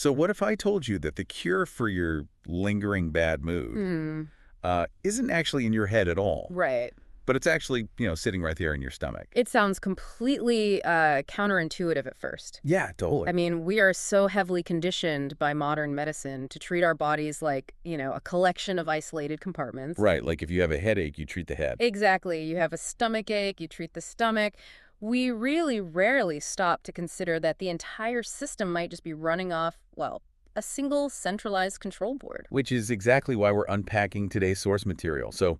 So what if I told you that the cure for your lingering bad mood isn't actually in your head at all, Right. but it's actually, sitting right there in your stomach? It sounds completely counterintuitive at first. Yeah, totally. I mean, we are so heavily conditioned by modern medicine to treat our bodies like, a collection of isolated compartments. Right, like if you have a headache, you treat the head. Exactly. You have a stomach ache, you treat the stomach. We really rarely stop to consider that the entire system might just be running off, well, a single centralized control board. Which is exactly why we're unpacking today's source material. So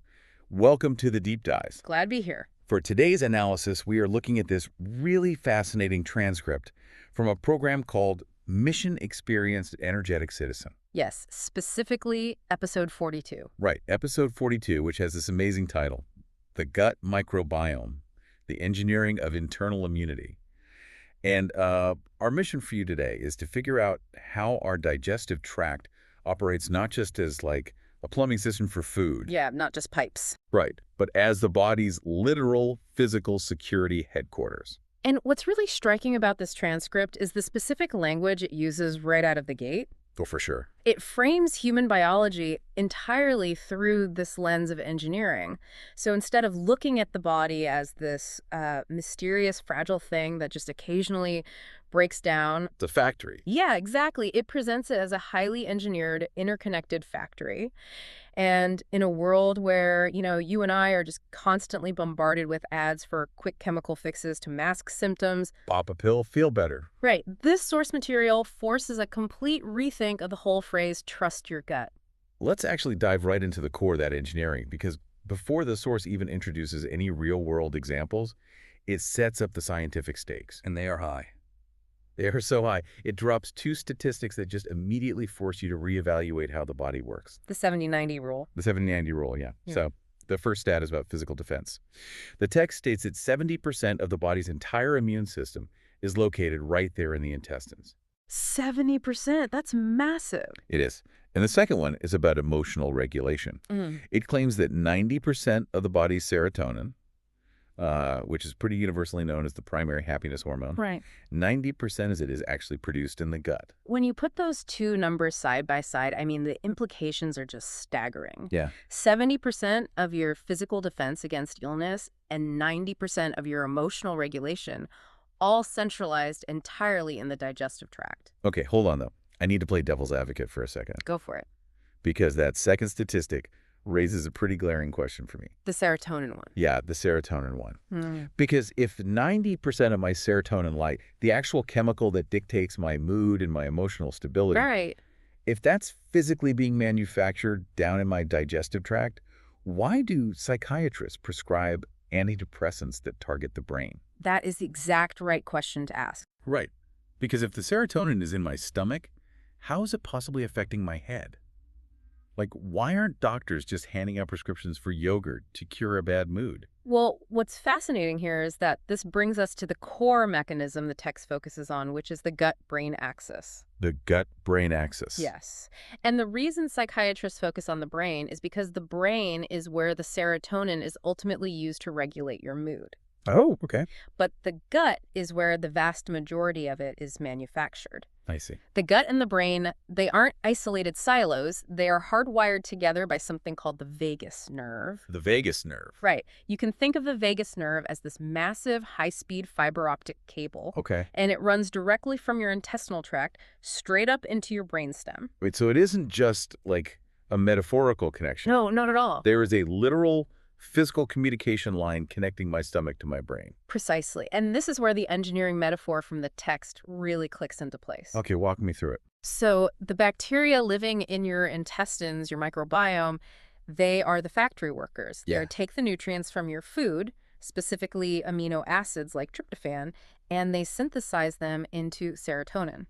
welcome to the Deep Dives. Glad to be here. For today's analysis, we are looking at this really fascinating transcript from a program called Mission Experienced Energetic Citizen. Yes, specifically episode 42. Right, episode 42, which has this amazing title, The Gut Microbiome, the Engineering of Internal Immunity. And our mission for you today is to figure out how our digestive tract operates not just as like a plumbing system for food. Yeah, not just pipes. Right, but as the body's literal physical security headquarters. And what's really striking about this transcript is the specific language it uses right out of the gate. Oh, for sure. It frames human biology entirely through this lens of engineering. So instead of looking at the body as this mysterious, fragile thing that just occasionally breaks down. The factory. Yeah, exactly. It presents it as a highly engineered, interconnected factory. And in a world where, you and I are just constantly bombarded with ads for quick chemical fixes to mask symptoms. Pop a pill, feel better. Right. This source material forces a complete rethink of the whole phrase, trust your gut. Let's actually dive right into the core of that engineering, because before the source even introduces any real-world examples, it sets up the scientific stakes. And they are high. They are so high. It drops two statistics that just immediately force you to reevaluate how the body works. The 70-90 rule. The 70-90 rule, yeah. So the first stat is about physical defense. The text states that 70% of the body's entire immune system is located right there in the intestines. 70%? That's massive. It is. And the second one is about emotional regulation. It claims that 90% of the body's serotonin, which is pretty universally known as the primary happiness hormone. Right. 90% of it is actually produced in the gut. When you put those two numbers side by side, I mean, the implications are just staggering. Yeah. 70% of your physical defense against illness and 90% of your emotional regulation, all centralized entirely in the digestive tract. Okay, hold on, though. I need to play devil's advocate for a second. Go for it. Because that second statistic raises a pretty glaring question for me. The serotonin one. Yeah, the serotonin one. Because if 90% of my serotonin light, the actual chemical that dictates my mood and my emotional stability, Right. if that's physically being manufactured down in my digestive tract, why do psychiatrists prescribe antidepressants that target the brain? That is the exact right question to ask. Right. Because if the serotonin is in my stomach, how is it possibly affecting my head? Like, why aren't doctors just handing out prescriptions for yogurt to cure a bad mood? Well, what's fascinating here is that this brings us to the core mechanism the text focuses on, which is the gut-brain axis. The gut-brain axis. Yes. And the reason psychiatrists focus on the brain is because the brain is where the serotonin is ultimately used to regulate your mood. Oh, okay. But the gut is where the vast majority of it is manufactured. I see. The gut and the brain, they aren't isolated silos. They are hardwired together by something called the vagus nerve. The vagus nerve. Right. You can think of the vagus nerve as this massive, high-speed fiber optic cable. Okay. And it runs directly from your intestinal tract straight up into your brainstem. Wait, so it isn't just like a metaphorical connection. No, not at all. There is a literal physical communication line connecting my stomach to my brain. Precisely. And this is where the engineering metaphor from the text really clicks into place. Okay, walk me through it. So the bacteria living in your intestines, your microbiome, they are the factory workers. Yeah. They take the nutrients from your food, specifically amino acids like tryptophan, and they synthesize them into serotonin.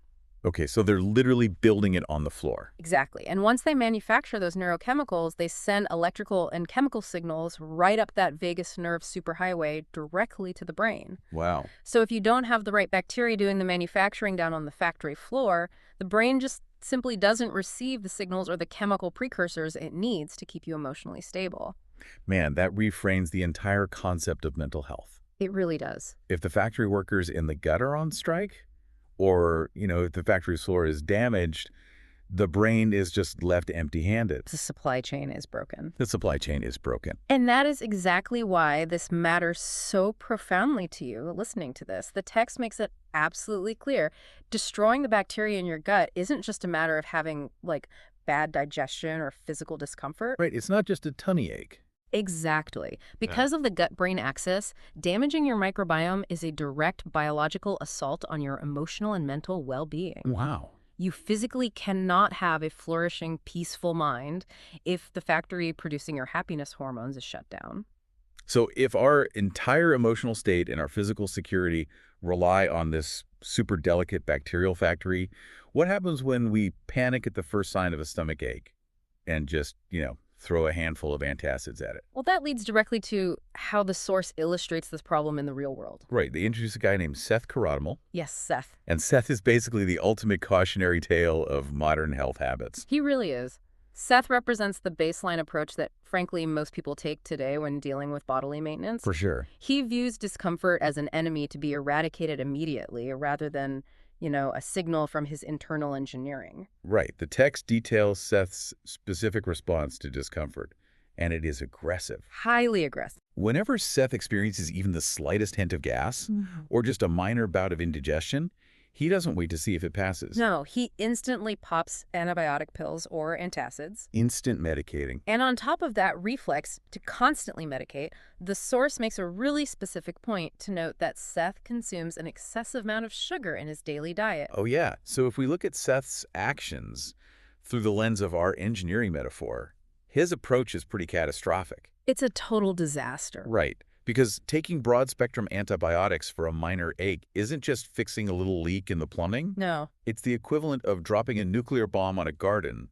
Okay, so they're literally building it on the floor. Exactly. And once they manufacture those neurochemicals, they send electrical and chemical signals right up that vagus nerve superhighway directly to the brain. Wow. So if you don't have the right bacteria doing the manufacturing down on the factory floor, the brain just simply doesn't receive the signals or the chemical precursors it needs to keep you emotionally stable. Man, that reframes the entire concept of mental health. It really does. If the factory workers in the gut are on strike, Or, if the factory floor is damaged, the brain is just left empty-handed. The supply chain is broken. The supply chain is broken. And that is exactly why this matters so profoundly to you listening to this. The text makes it absolutely clear. Destroying the bacteria in your gut isn't just a matter of having, like, bad digestion or physical discomfort. Right, it's not just a tummy ache. Exactly. Because of the gut-brain axis, damaging your microbiome is a direct biological assault on your emotional and mental well-being. Wow. You physically cannot have a flourishing, peaceful mind if the factory producing your happiness hormones is shut down. So if our entire emotional state and our physical security rely on this super delicate bacterial factory, what happens when we panic at the first sign of a stomach ache and just, throw a handful of antacids at it? Well, that leads directly to how the source illustrates this problem in the real world. Right. They introduce a guy named Seth Karodimal. Yes, Seth. And Seth is basically the ultimate cautionary tale of modern health habits. He really is. Seth represents the baseline approach that, frankly, most people take today when dealing with bodily maintenance. For sure. He views discomfort as an enemy to be eradicated immediately rather than, a signal from his internal engineering. Right. The text details Seth's specific response to discomfort, and it is aggressive. Highly aggressive. Whenever Seth experiences even the slightest hint of gas or just a minor bout of indigestion, he doesn't wait to see if it passes. No, he instantly pops antibiotic pills or antacids. Instant medicating. And on top of that reflex to constantly medicate, the source makes a really specific point to note that Seth consumes an excessive amount of sugar in his daily diet. Oh, yeah. So if we look at Seth's actions through the lens of our engineering metaphor, his approach is pretty catastrophic. It's a total disaster. Right. Because taking broad-spectrum antibiotics for a minor ache isn't just fixing a little leak in the plumbing. No. It's the equivalent of dropping a nuclear bomb on a garden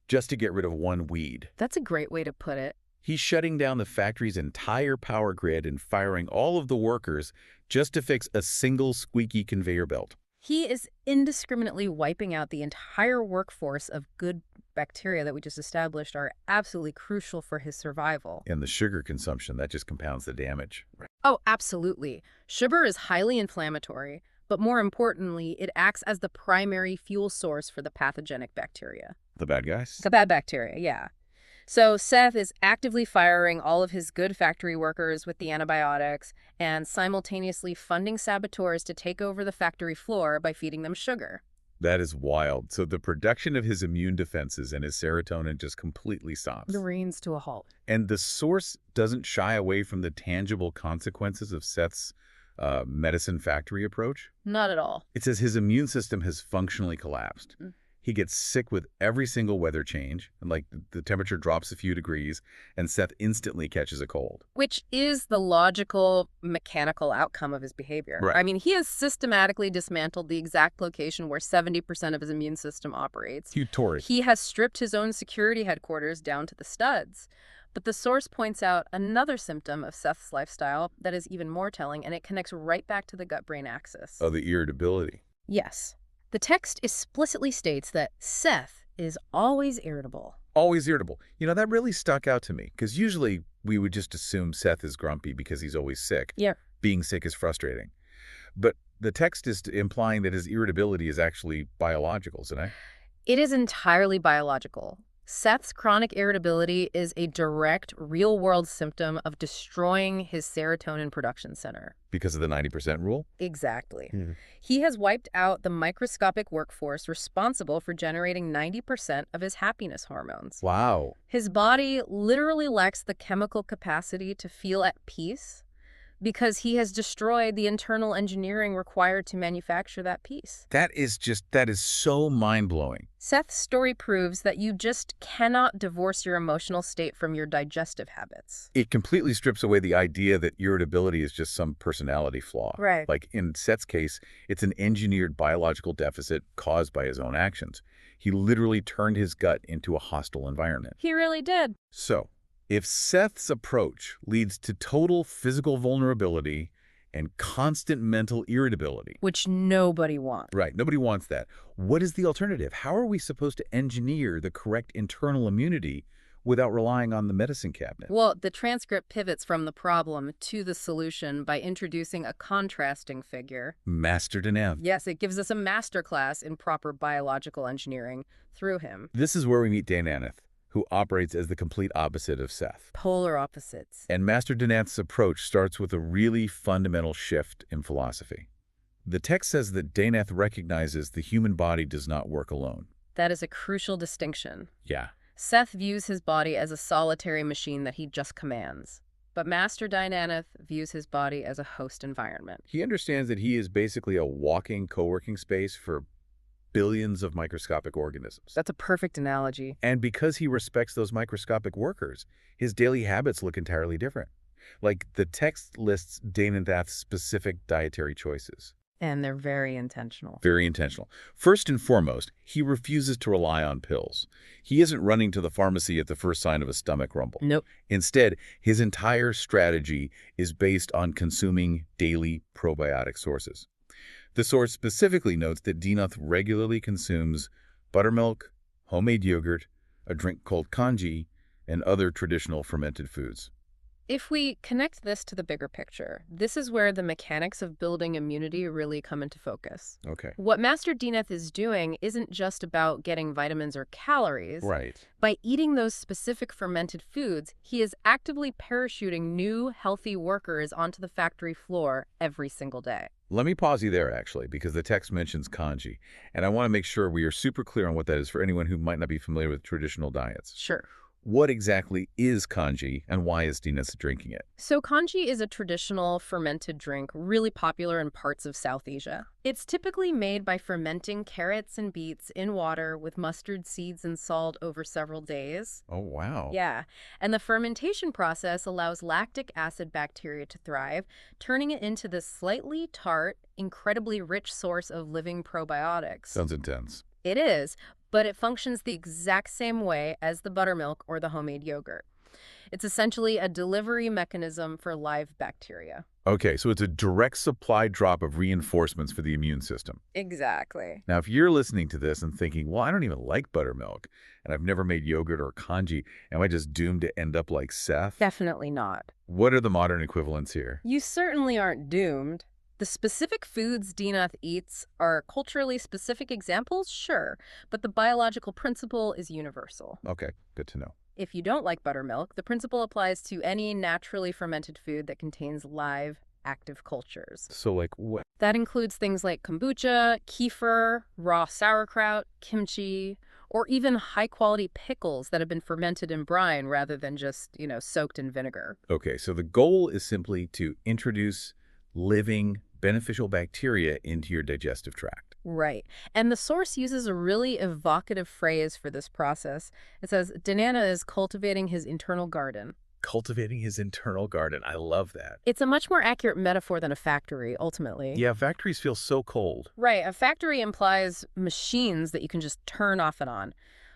just to get rid of one weed. That's a great way to put it. He's shutting down the factory's entire power grid and firing all of the workers just to fix a single squeaky conveyor belt. He is indiscriminately wiping out the entire workforce of good bacteria that we just established are absolutely crucial for his survival. And the sugar consumption, that just compounds the damage. Oh, absolutely. Sugar is highly inflammatory, but more importantly, it acts as the primary fuel source for the pathogenic bacteria. The bad guys? The bad bacteria, yeah. So Seth is actively firing all of his good factory workers with the antibiotics and simultaneously funding saboteurs to take over the factory floor by feeding them sugar. That is wild. So the production of his immune defenses and his serotonin just completely stops. The reins to a halt. And the source doesn't shy away from the tangible consequences of Seth's medicine factory approach. Not at all. It says his immune system has functionally collapsed. He gets sick with every single weather change, and the temperature drops a few degrees, and Seth instantly catches a cold. Which is the logical, mechanical outcome of his behavior. Right. I mean, he has systematically dismantled the exact location where 70% of his immune system operates. You tore it. He has stripped his own security headquarters down to the studs. But the source points out another symptom of Seth's lifestyle that is even more telling, and it connects right back to the gut-brain axis. Oh, the irritability. Yes. The text explicitly states that Seth is always irritable. Always irritable. That really stuck out to me, because usually we would just assume Seth is grumpy because he's always sick. Yeah. Being sick is frustrating. But the text is implying that his irritability is actually biological, isn't it? It is entirely biological. Seth's chronic irritability is a direct, real-world symptom of destroying his serotonin production center. Because of the 90% rule? Exactly. He has wiped out the microscopic workforce responsible for generating 90% of his happiness hormones. Wow. His body literally lacks the chemical capacity to feel at peace because he has destroyed the internal engineering required to manufacture that peace. That is so mind-blowing. Seth's story proves that you just cannot divorce your emotional state from your digestive habits. It completely strips away the idea that irritability is just some personality flaw. Right. Like in Seth's case, it's an engineered biological deficit caused by his own actions. He literally turned his gut into a hostile environment. He really did. So, if Seth's approach leads to total physical vulnerability and constant mental irritability, Which nobody wants. right, nobody wants that. What is the alternative? How are we supposed to engineer the correct internal immunity without relying on the medicine cabinet. Well, the transcript pivots from the problem to the solution by introducing a contrasting figure. Master Dinanath. Yes, it gives us a masterclass in proper biological engineering through him. This is where we meet Dinanath, who operates as the complete opposite of Seth. Polar opposites. And Master Dinanath's approach starts with a really fundamental shift in philosophy. The text says that Dinanath recognizes the human body does not work alone. That is a crucial distinction. Yeah. Seth views his body as a solitary machine that he just commands. But Master Dinanath views his body as a host environment. He understands that he is basically a walking co-working space for billions of microscopic organisms. That's a perfect analogy. And because he respects those microscopic workers, his daily habits look entirely different. Like, the text lists Dinanath's specific dietary choices. And they're very intentional. Very intentional. First and foremost, he refuses to rely on pills. He isn't running to the pharmacy at the first sign of a stomach rumble. Nope. Instead, his entire strategy is based on consuming daily probiotic sources. The source specifically notes that Dinanath regularly consumes buttermilk, homemade yogurt, a drink called congee, and other traditional fermented foods. If we connect this to the bigger picture, this is where the mechanics of building immunity really come into focus. Okay. What Master Dinanath is doing isn't just about getting vitamins or calories. Right. By eating those specific fermented foods, he is actively parachuting new, healthy workers onto the factory floor every single day. Let me pause you there, actually, because the text mentions congee, and I want to make sure we are super clear on what that is for anyone who might not be familiar with traditional diets. Sure. What exactly is congee, and why is Dinanath drinking it? So congee is a traditional fermented drink really popular in parts of South Asia. It's typically made by fermenting carrots and beets in water with mustard seeds and salt over several days. Oh, wow. Yeah, and the fermentation process allows lactic acid bacteria to thrive, turning it into this slightly tart, incredibly rich source of living probiotics. Sounds intense. It is, but it functions the exact same way as the buttermilk or the homemade yogurt. It's essentially a delivery mechanism for live bacteria. Okay, so it's a direct supply drop of reinforcements for the immune system. Exactly. Now, if you're listening to this and thinking, well, I don't even like buttermilk, and I've never made yogurt or congee, am I just doomed to end up like Seth? Definitely not. What are the modern equivalents here? You certainly aren't doomed. The specific foods Dinanath eats are culturally specific examples, sure, but the biological principle is universal. Okay, good to know. If you don't like buttermilk, the principle applies to any naturally fermented food that contains live, active cultures. So, like, what? That includes things like kombucha, kefir, raw sauerkraut, kimchi, or even high-quality pickles that have been fermented in brine rather than just, soaked in vinegar. Okay, so the goal is simply to introduce living, beneficial bacteria into your digestive tract. Right. And the source uses a really evocative phrase for this process. It says, Dinanath is cultivating his internal garden. Cultivating his internal garden. I love that. It's a much more accurate metaphor than a factory, ultimately. Yeah, factories feel so cold. Right. A factory implies machines that you can just turn off and on.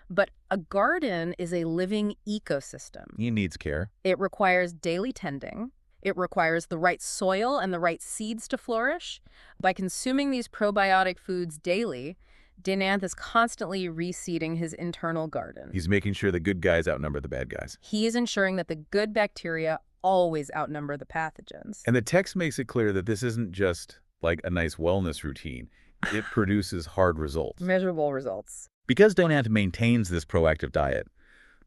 But a garden is a living ecosystem. It needs care. It requires daily tending. It requires the right soil and the right seeds to flourish. By consuming these probiotic foods daily, Dinanath is constantly reseeding his internal garden. He's making sure the good guys outnumber the bad guys. He is ensuring that the good bacteria always outnumber the pathogens. And the text makes it clear that this isn't just like a nice wellness routine. It produces hard results. Measurable results. Because Dinanath maintains this proactive diet,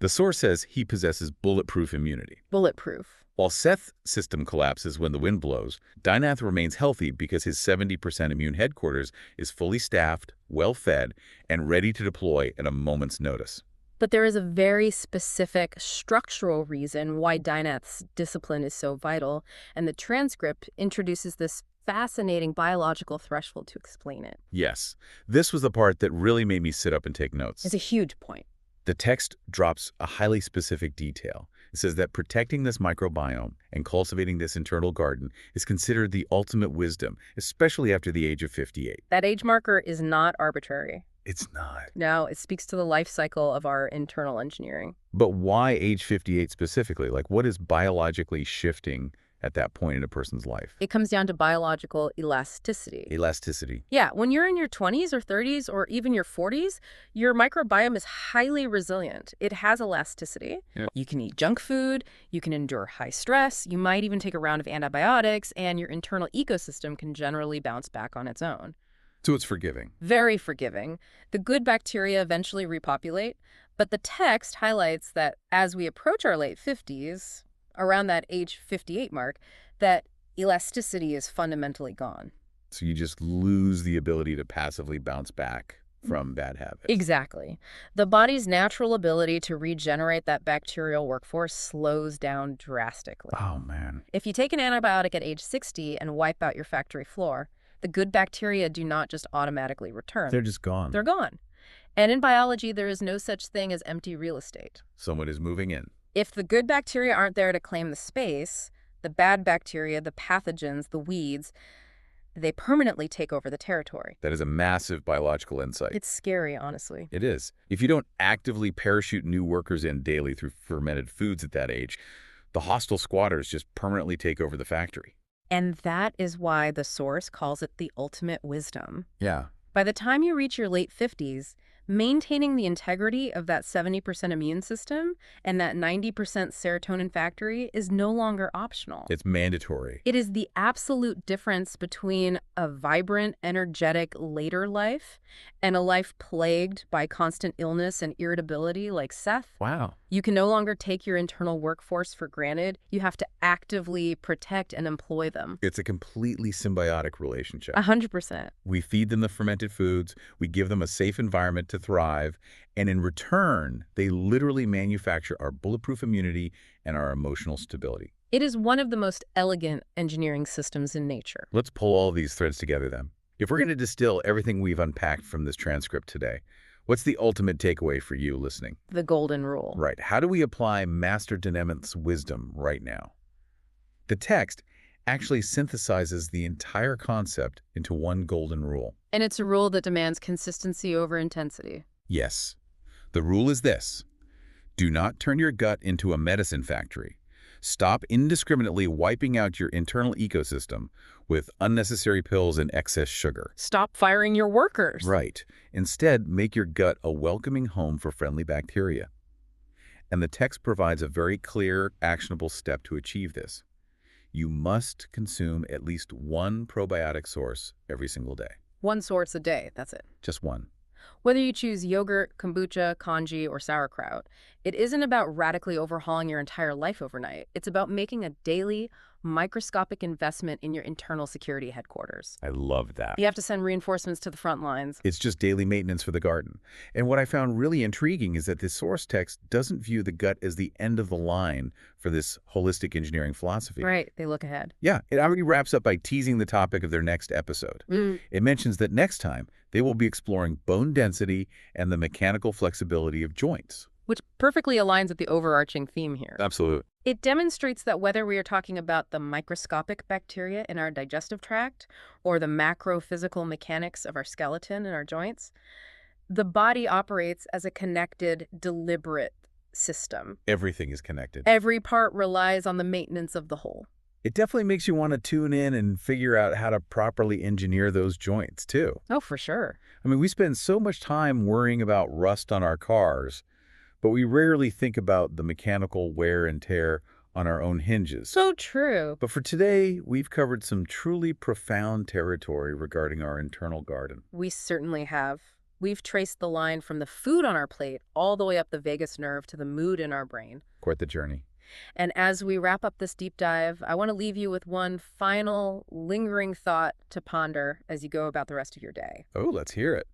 the source says he possesses bulletproof immunity. Bulletproof. While Seth's system collapses when the wind blows, Dinanath remains healthy because his 70% immune headquarters is fully staffed, well-fed, and ready to deploy at a moment's notice. But there is a very specific structural reason why Dinanath's discipline is so vital, and the transcript introduces this fascinating biological threshold to explain it. Yes, this was the part that really made me sit up and take notes. It's a huge point. The text drops a highly specific detail. It says that protecting this microbiome and cultivating this internal garden is considered the ultimate wisdom, especially after the age of 58. That age marker is not arbitrary. It's not. No, it speaks to the life cycle of our internal engineering. But why age 58 specifically? Like, what is biologically shifting at that point in a person's life. It comes down to biological elasticity. Elasticity. Yeah, when you're in your 20s or 30s or even your 40s, your microbiome is highly resilient. It has elasticity. Yeah. You can eat junk food, you can endure high stress, you might even take a round of antibiotics, and your internal ecosystem can generally bounce back on its own. So it's forgiving. Very forgiving. The good bacteria eventually repopulate, but the text highlights that as we approach our late 50s, around that age 58 mark, that elasticity is fundamentally gone. So you just lose the ability to passively bounce back from bad habits. Exactly. The body's natural ability to regenerate that bacterial workforce slows down drastically. Oh, man. If you take an antibiotic at age 60 and wipe out your factory floor, the good bacteria do not just automatically return. They're just gone. They're gone. And in biology, there is no such thing as empty real estate. Someone is moving in. If the good bacteria aren't there to claim the space, the bad bacteria, the pathogens, the weeds, they permanently take over the territory. That is a massive biological insight. It's scary, honestly. It is. If you don't actively parachute new workers in daily through fermented foods at that age, the hostile squatters just permanently take over the factory. And that is why the source calls it the ultimate wisdom. Yeah. By the time you reach your late 50s, maintaining the integrity of that 70% immune system and that 90% serotonin factory is no longer optional. It's mandatory. It is the absolute difference between a vibrant, energetic later life and a life plagued by constant illness and irritability like Seth. Wow. You can no longer take your internal workforce for granted. You have to actively protect and employ them. It's a completely symbiotic relationship. 100%. We feed them the fermented foods, we give them a safe environment to thrive, and in return, they literally manufacture our bulletproof immunity and our emotional stability. It is one of the most elegant engineering systems in nature. Let's pull all these threads together then. If we're going to distill everything we've unpacked from this transcript today, what's the ultimate takeaway for you listening? The golden rule. Right. How do we apply Master Dinanath's wisdom right now? The text actually synthesizes the entire concept into one golden rule. And it's a rule that demands consistency over intensity. Yes. The rule is this. Do not turn your gut into a medicine factory. Stop indiscriminately wiping out your internal ecosystem with unnecessary pills and excess sugar. Stop firing your workers. Right. Instead, make your gut a welcoming home for friendly bacteria. And the text provides a very clear, actionable step to achieve this. You must consume at least one probiotic source every single day. One source a day, that's it. Just one. Whether you choose yogurt, kombucha, congee, or sauerkraut, it isn't about radically overhauling your entire life overnight. It's about making a daily, microscopic investment in your internal security headquarters. I love that. You have to send reinforcements to the front lines. It's just daily maintenance for the garden. And what I found really intriguing is that this source text doesn't view the gut as the end of the line for this holistic engineering philosophy. Right, they look ahead. Yeah, it already wraps up by teasing the topic of their next episode. It mentions that next time, they will be exploring bone density and the mechanical flexibility of joints. Which perfectly aligns with the overarching theme here. Absolutely. It demonstrates that whether we are talking about the microscopic bacteria in our digestive tract or the macrophysical mechanics of our skeleton and our joints, the body operates as a connected, deliberate system. Everything is connected. Every part relies on the maintenance of the whole. It definitely makes you want to tune in and figure out how to properly engineer those joints, too. Oh, for sure. I mean, we spend so much time worrying about rust on our cars, but we rarely think about the mechanical wear and tear on our own hinges. So true. But for today, we've covered some truly profound territory regarding our internal garden. We certainly have. We've traced the line from the food on our plate all the way up the vagus nerve to the mood in our brain. Quite the journey. And as we wrap up this deep dive, I want to leave you with one final lingering thought to ponder as you go about the rest of your day. Oh, let's hear it.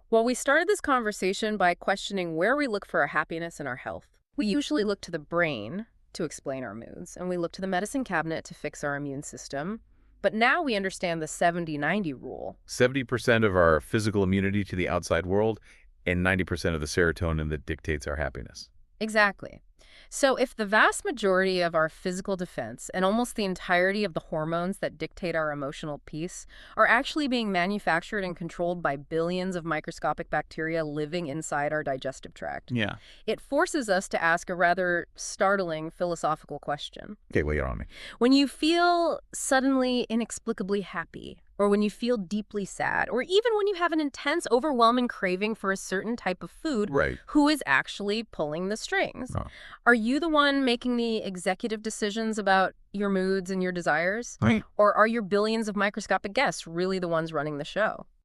Well, we started this conversation by questioning where we look for our happiness and our health. We usually look to the brain to explain our moods, and we look to the medicine cabinet to fix our immune system. But now we understand the 70-90 rule. 70% of our physical immunity to the outside world and 90% of the serotonin that dictates our happiness. Exactly. So, if the vast majority of our physical defense and almost the entirety of the hormones that dictate our emotional peace are actually being manufactured and controlled by billions of microscopic bacteria living inside our digestive tract, Yeah. it forces us to ask a rather startling philosophical question. Okay, well, you're on me. When you feel suddenly inexplicably happy, or when you feel deeply sad, or even when you have an intense, overwhelming craving for a certain type of food, Right. who is actually pulling the strings? Oh. Are you the one making the executive decisions about your moods and your desires? Right. Or are your billions of microscopic guests really the ones running the show?